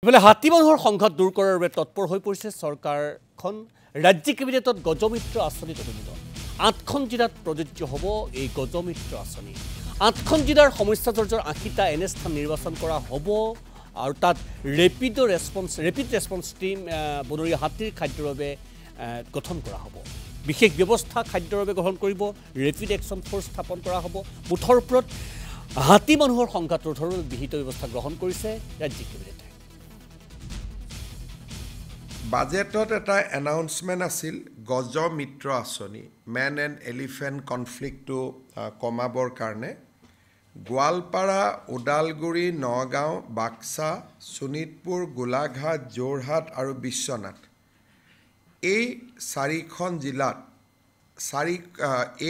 ইফালে হাতী মানুহৰ সংঘাত দূৰ কৰাৰ বাবে তৎপৰ হৈ পৰিছে চৰকাৰখন। ৰাজ্যিক কেবিনেটত গজমিত্ৰ আঁচনিত অনুমোদন। ৮খন জিলাত প্ৰযোজ্য হ'ব এই গজমিত্ৰ আঁচনি। ৮খন জিলাৰ সমস্যাজৰ্জৰ ৮০টা এনে স্থান নিৰ্বাচন কৰা হ'ব আৰু তাত ৰেপিড ৰেছপন্স টীম বনৰীয়া হাতীৰ খাদ্যৰ বাবে গঠন কৰা হ'ব। বিশেষ ব্যৱস্থা খাদ্যৰ বাবে গ্ৰহণ কৰিব। ৰেপিড একশ্যন ফ'ৰ্চ স্থাপন কৰা হ'ব। মুঠৰ ওপৰত হাতী মানুহৰ সংঘাত ৰোধৰ বাবে বিহিত ব্যৱস্থা গ্ৰহণ কৰিছে ৰাজ্যিক কেবিনেটে। বাজেটত এটা এনাউন্সমেণ্ট আছিল গজমিত্ৰ আঁচনি, মেন এণ্ড এলিফেণ্ট কনফ্লিক্টটো কমাবৰ কাৰণে। গোৱালপাৰা, ওদালগুৰি, নগাঁও, বাক্সা, শোণিতপুৰ, গোলাঘাট, যোৰহাট আৰু বিশ্বনাথ এই 4খন জিলাত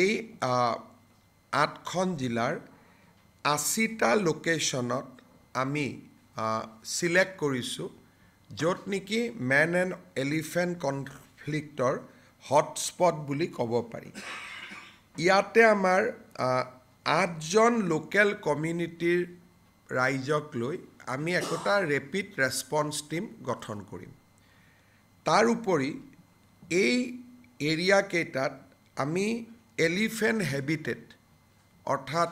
এই 8খন জিলাৰ 80টা লোকেশ্যনত আমি চিলেক্ট কৰিছোঁ, য'ত নেকি মেন এণ্ড এলিফেণ্ট কনফ্লিক্টৰ হটস্পট বুলি ক'ব পাৰি। ইয়াতে আমাৰ 8জন লোকেল কমিউনিটিৰ ৰাইজক লৈ আমি একোটা ৰেপিড ৰেছপন্স টীম গঠন কৰিম। তাৰ উপৰি এই এৰিয়াকেইটাত আমি এলিফেণ্ট হেবিটেট অৰ্থাৎ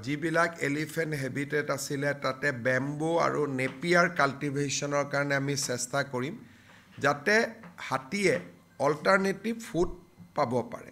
যিবিলাক এলিফেণ্ট হেবিটেট আছিলে তাতে বেম্বো আৰু নেপিয়াৰ কাল্টিভেশ্যনৰ কাৰণে আমি চেষ্টা কৰিম, যাতে হাতীয়ে অল্টাৰনেটিভ ফুড পাব পাৰে।